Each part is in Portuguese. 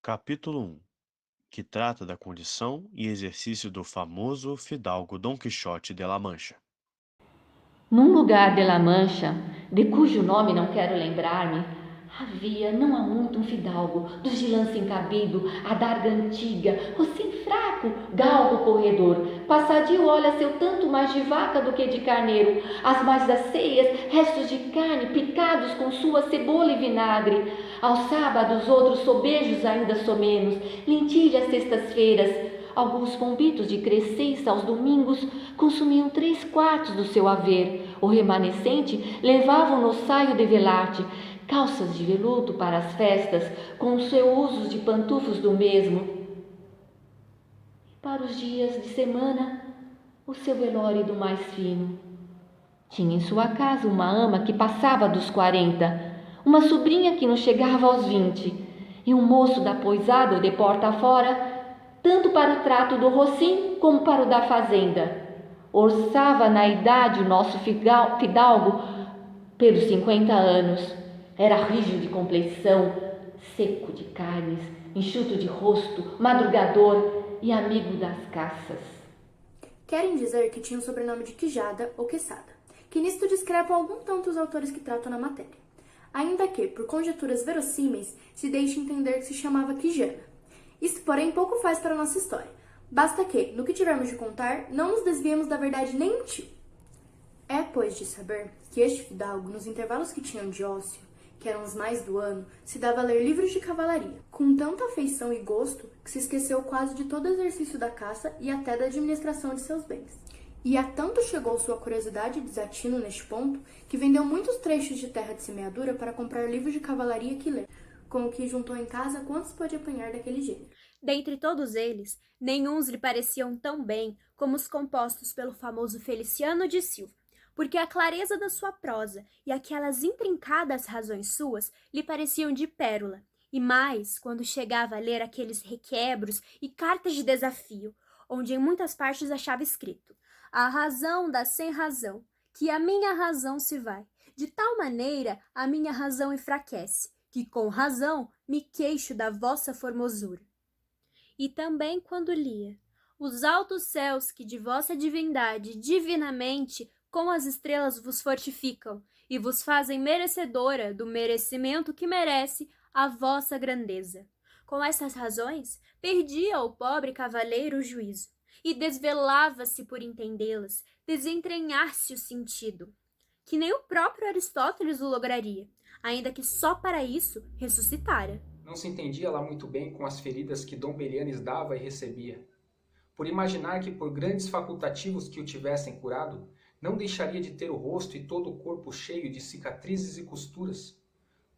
Capítulo 1, que trata da condição e exercício do famoso fidalgo Dom Quixote de La Mancha. Num lugar de La Mancha, de cujo nome não quero lembrar-me, havia não há muito um fidalgo, dos de lança encabido, adarga antiga, rocim fraco, galgo corredor, passadio olha seu tanto mais de vaca do que de carneiro, as mais das ceias, restos de carne picados com sua cebola e vinagre, aos sábados outros sobejos ainda somenos, lentilhas sextas-feiras, alguns convitos de crescença aos domingos consumiam 3/4 do seu haver. O remanescente levavam no saio de velarte, calças de veludo para as festas, com os seus usos de pantufos do mesmo. Para os dias de semana, o seu velório do mais fino. Tinha em sua casa uma ama que passava dos 40, uma sobrinha que não chegava aos 20, e um moço da pousada ou de porta fora, tanto para o trato do rocinho como para o da fazenda. Orçava na idade o nosso fidalgo pelos 50 anos. Era rijo de complexão, seco de carnes, enxuto de rosto, madrugador e amigo das caças. Querem dizer que tinha o sobrenome de Quijada ou Quesada, que nisto discrepam algum tanto os autores que tratam na matéria. Ainda que, por conjecturas verossímeis, se deixe entender que se chamava Quijana. Isto, porém, pouco faz para a nossa história. Basta que, no que tivermos de contar, não nos desviemos da verdade nem um tio. É, pois, de saber que este fidalgo, nos intervalos que tinham de ócio, que eram os mais do ano, se dava a ler livros de cavalaria, com tanta afeição e gosto que se esqueceu quase de todo exercício da caça e até da administração de seus bens. E a tanto chegou sua curiosidade e desatino neste ponto, que vendeu muitos trechos de terra de semeadura para comprar livros de cavalaria que lê, com o que juntou em casa quantos pôde apanhar daquele gênero. Dentre todos eles, nenhuns lhe pareciam tão bem como os compostos pelo famoso Feliciano de Silva, porque a clareza da sua prosa e aquelas intrincadas razões suas lhe pareciam de pérola, e mais quando chegava a ler aqueles requebros e cartas de desafio, onde em muitas partes achava escrito: a razão dá sem razão, que a minha razão se vai, de tal maneira a minha razão enfraquece, que com razão me queixo da vossa formosura. E também quando lia: os altos céus que de vossa divindade divinamente com as estrelas vos fortificam e vos fazem merecedora do merecimento que merece a vossa grandeza. Com essas razões, perdia o pobre cavaleiro o juízo, e desvelava-se por entendê-las, desentranhar-se o sentido, que nem o próprio Aristóteles o lograria, ainda que só para isso ressuscitara. Não se entendia lá muito bem com as feridas que Dom Belianes dava e recebia. Por imaginar que por grandes facultativos que o tivessem curado, não deixaria de ter o rosto e todo o corpo cheio de cicatrizes e costuras.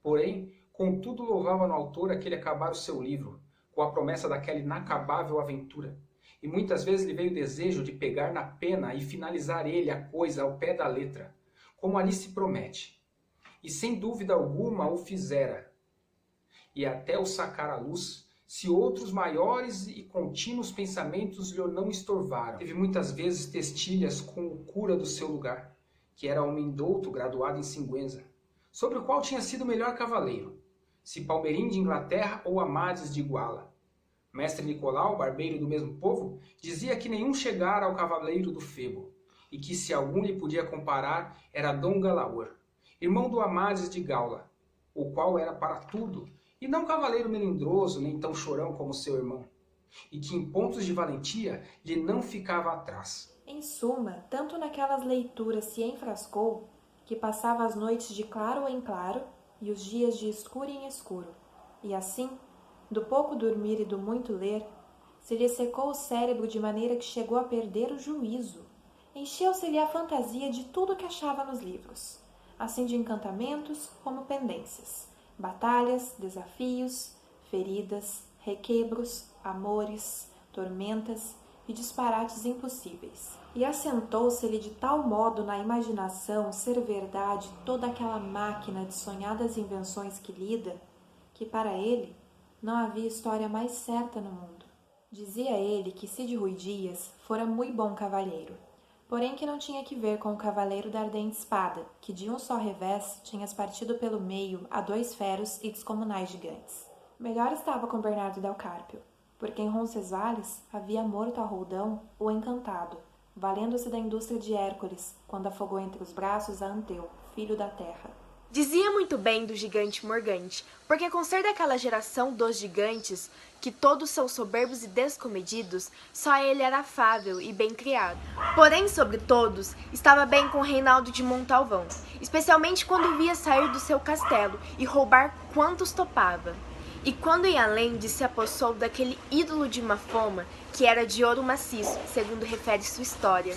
Porém, contudo louvava no autor aquele acabar o seu livro, com a promessa daquela inacabável aventura. E muitas vezes lhe veio o desejo de pegar na pena e finalizar ele a coisa ao pé da letra, como ali se promete. E sem dúvida alguma o fizera, e até o sacar à luz, se outros maiores e contínuos pensamentos lhe não estorvaram. Teve muitas vezes testilhas com o cura do seu lugar, que era homem douto graduado em Sigüenza, sobre o qual tinha sido o melhor cavaleiro, se Palmerim de Inglaterra ou Amades de Iguala. Mestre Nicolau, barbeiro do mesmo povo, dizia que nenhum chegara ao cavaleiro do Febo, e que se algum lhe podia comparar era Dom Galaor, irmão do Amades de Gaula, o qual era para tudo, e não cavaleiro melindroso, nem tão chorão como seu irmão, e que em pontos de valentia lhe não ficava atrás. Em suma, tanto naquelas leituras se enfrascou, que passava as noites de claro em claro e os dias de escuro em escuro, e assim, do pouco dormir e do muito ler, se lhe secou o cérebro de maneira que chegou a perder o juízo. Encheu-se-lhe a fantasia de tudo que achava nos livros, assim de encantamentos como pendências, batalhas, desafios, feridas, requebros, amores, tormentas e disparates impossíveis. E assentou-se-lhe de tal modo na imaginação ser verdade toda aquela máquina de sonhadas invenções que lida, que para ele não havia história mais certa no mundo. Dizia ele que Cide Ruy Dias fora muito bom cavalheiro, porém que não tinha que ver com o cavaleiro da ardente espada, que de um só revés tinhas partido pelo meio a 2 feros e descomunais gigantes. Melhor estava com Bernardo del Carpio, porque em Roncesvalles havia morto a Roldão o Encantado, valendo-se da indústria de Hércules, quando afogou entre os braços a Anteu, filho da terra. Dizia muito bem do gigante Morgante, porque com ser daquela geração dos gigantes, que todos são soberbos e descomedidos, só ele era afável e bem criado. Porém, sobre todos, estava bem com Reinaldo de Montalvão, especialmente quando via sair do seu castelo e roubar quantos topava. E quando ia além de se apossou daquele ídolo de uma fama que era de ouro maciço, segundo refere sua história.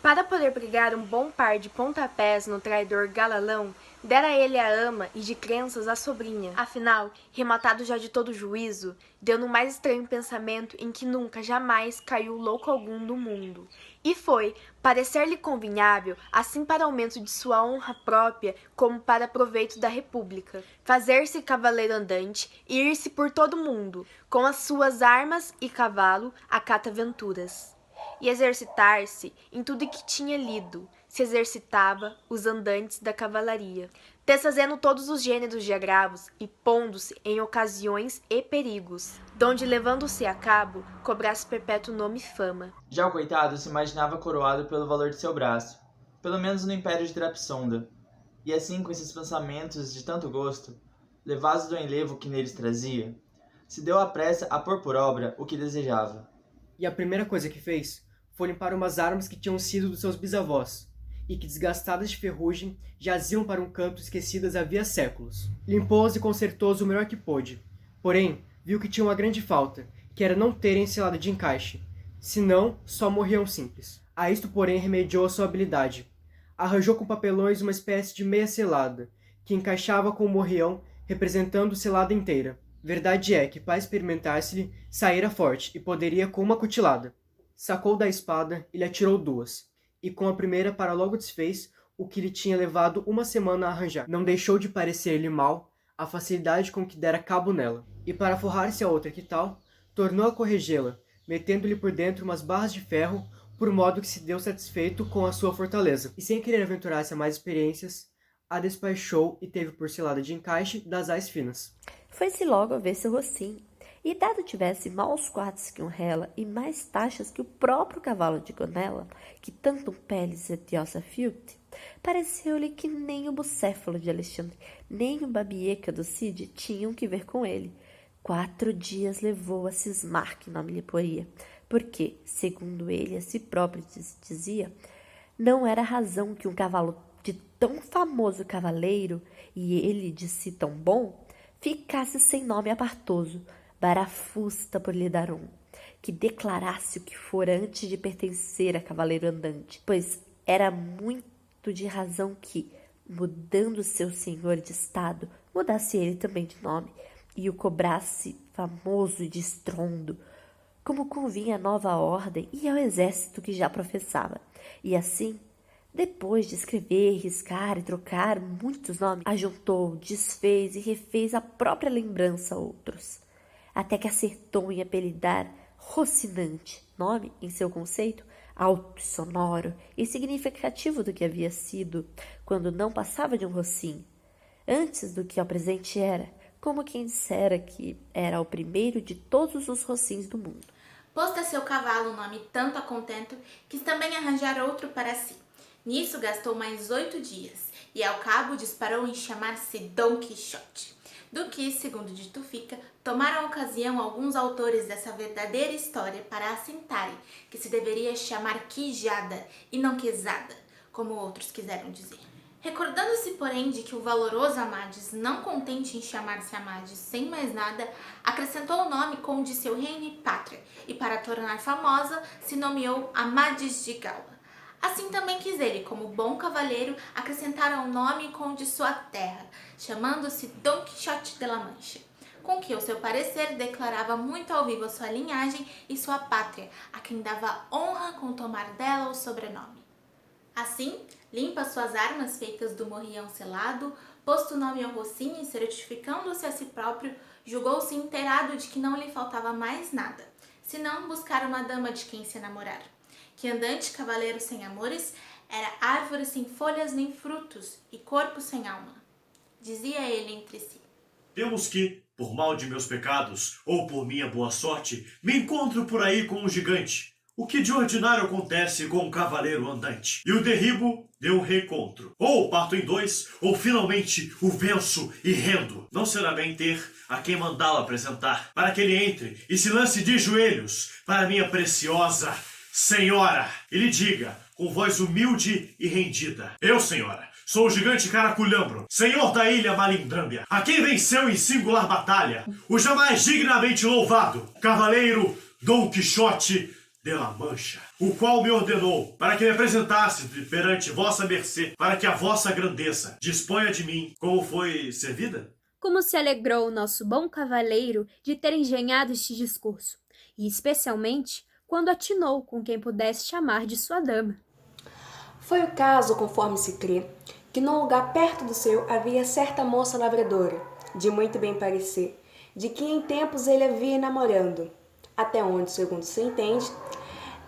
Para poder pregar um bom par de pontapés no traidor Galalão, dera ele a ama e de crenças a sobrinha. Afinal, rematado já de todo juízo, deu no mais estranho pensamento em que nunca, jamais caiu louco algum do mundo. E foi, parecer-lhe convinhável, assim para aumento de sua honra própria, como para proveito da república, fazer-se cavaleiro andante e ir-se por todo o mundo, com as suas armas e cavalo, a cata-aventuras. E exercitar-se em tudo que tinha lido, se exercitava os andantes da cavalaria, desfazendo todos os gêneros de agravos e pondo-se em ocasiões e perigos, donde levando-se a cabo, cobrasse perpétuo nome e fama. Já o coitado se imaginava coroado pelo valor de seu braço, pelo menos no império de Drapsonda, e assim com esses pensamentos de tanto gosto, levados do enlevo que neles trazia, se deu à pressa a pôr por obra o que desejava. E a primeira coisa que fez foi limpar umas armas que tinham sido dos seus bisavós, e que, desgastadas de ferrugem, jaziam para um canto esquecidas havia séculos. Limpou-as e consertou-as o melhor que pôde, porém, viu que tinha uma grande falta, que era não terem selado de encaixe, senão só morriam simples. A isto, porém, remediou a sua habilidade. Arranjou com papelões uma espécie de meia selada, que encaixava com o morrião, representando selada inteira. Verdade é que, para experimentar-se-lhe, saíra forte e poderia com uma cutilada. Sacou da espada e lhe atirou duas, e com a primeira para logo desfez o que lhe tinha levado uma semana a arranjar. Não deixou de parecer-lhe mal a facilidade com que dera cabo nela, e para forrar-se a outra que tal, tornou a corrigê-la, metendo-lhe por dentro umas barras de ferro, por modo que se deu satisfeito com a sua fortaleza, e sem querer aventurar-se a mais experiências, a despachou e teve por selada de encaixe das ais finas. Foi-se logo a ver seu rocinho, e dado tivesse maus quartos que um rela e mais taxas que o próprio cavalo de Gonela, que tanto peles etiosa filte, pareceu-lhe que nem o bucéfalo de Alexandre, nem o babieca do Cid tinham que ver com ele. 4 dias levou a cismar que nome lhe poria, porque, segundo ele a si próprio dizia, não era razão que um cavalo de tão famoso cavaleiro, e ele de si tão bom, ficasse sem nome apartoso, barafusta por lhe dar um, que declarasse o que fora antes de pertencer a cavaleiro andante, pois era muito de razão que, mudando seu senhor de estado, mudasse ele também de nome, e o cobrasse famoso e de estrondo, como convinha à nova ordem e ao exército que já professava. E assim, depois de escrever, riscar e trocar muitos nomes, ajuntou, desfez e refez a própria lembrança a outros, até que acertou em apelidar Rocinante, nome, em seu conceito, alto e sonoro e significativo do que havia sido, quando não passava de um rocinho, antes do que ao presente era, como quem dissera que era o primeiro de todos os rocinhos do mundo. Posto a seu cavalo o nome tanto a contento, quis também arranjar outro para si. Nisso gastou mais 8 dias, e ao cabo disparou em chamar-se Dom Quixote, do que, segundo dito fica, tomaram ocasião alguns autores dessa verdadeira história para assentarem que se deveria chamar Quijada e não Quezada, como outros quiseram dizer. Recordando-se, porém, de que o valoroso Amades, não contente em chamar-se Amades sem mais nada, acrescentou o nome com o de seu reino e pátria, e para tornar famosa, se nomeou Amades de Galba. Assim também quis ele, como bom cavaleiro, acrescentar ao nome com o de sua terra, chamando-se Dom Quixote de la Mancha, com que, ao seu parecer, declarava muito ao vivo a sua linhagem e sua pátria, a quem dava honra com tomar dela o sobrenome. Assim, limpa suas armas feitas do morrião selado, posto o nome ao rocinho e certificando-se a si próprio, julgou-se inteirado de que não lhe faltava mais nada, senão buscar uma dama de quem se enamorar. Que andante cavaleiro sem amores era árvore sem folhas nem frutos e corpo sem alma. Dizia ele entre si: temos que, por mal de meus pecados ou por minha boa sorte, me encontro por aí com um gigante, o que de ordinário acontece com um cavaleiro andante, e o derribo de um reencontro. Ou parto em dois, ou finalmente o venço e rendo. Não será bem ter a quem mandá-lo apresentar, para que ele entre e se lance de joelhos para minha preciosa senhora, e lhe diga, com voz humilde e rendida: eu, senhora, sou o gigante Caraculhambro, senhor da ilha Malindrambia, a quem venceu em singular batalha o jamais dignamente louvado cavaleiro Dom Quixote de La Mancha, o qual me ordenou para que me apresentasse perante vossa mercê, para que a vossa grandeza disponha de mim como foi servida. Como se alegrou o nosso bom cavaleiro de ter engenhado este discurso, e especialmente quando atinou com quem pudesse chamar de sua dama. Foi o caso, conforme se crê, que num lugar perto do seu havia certa moça lavradora, de muito bem parecer, de quem em tempos ele havia namorando, até onde, segundo se entende,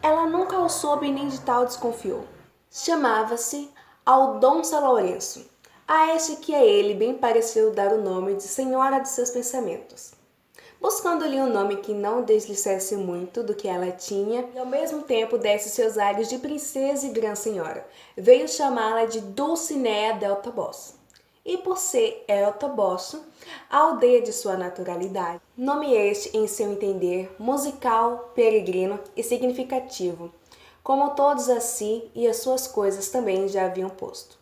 ela nunca o soube nem de tal desconfiou. Chamava-se Aldonça Lourenço, a este que a ele bem pareceu dar o nome de Senhora de seus pensamentos, buscando-lhe um nome que não desdissesse muito do que ela tinha e ao mesmo tempo desse seus ares de princesa e grande senhora. Veio chamá-la de Dulcinea del Toboso. E por ser El Toboso, a aldeia de sua naturalidade, nome este, em seu entender, musical, peregrino e significativo, como todos a si e as suas coisas também já haviam posto.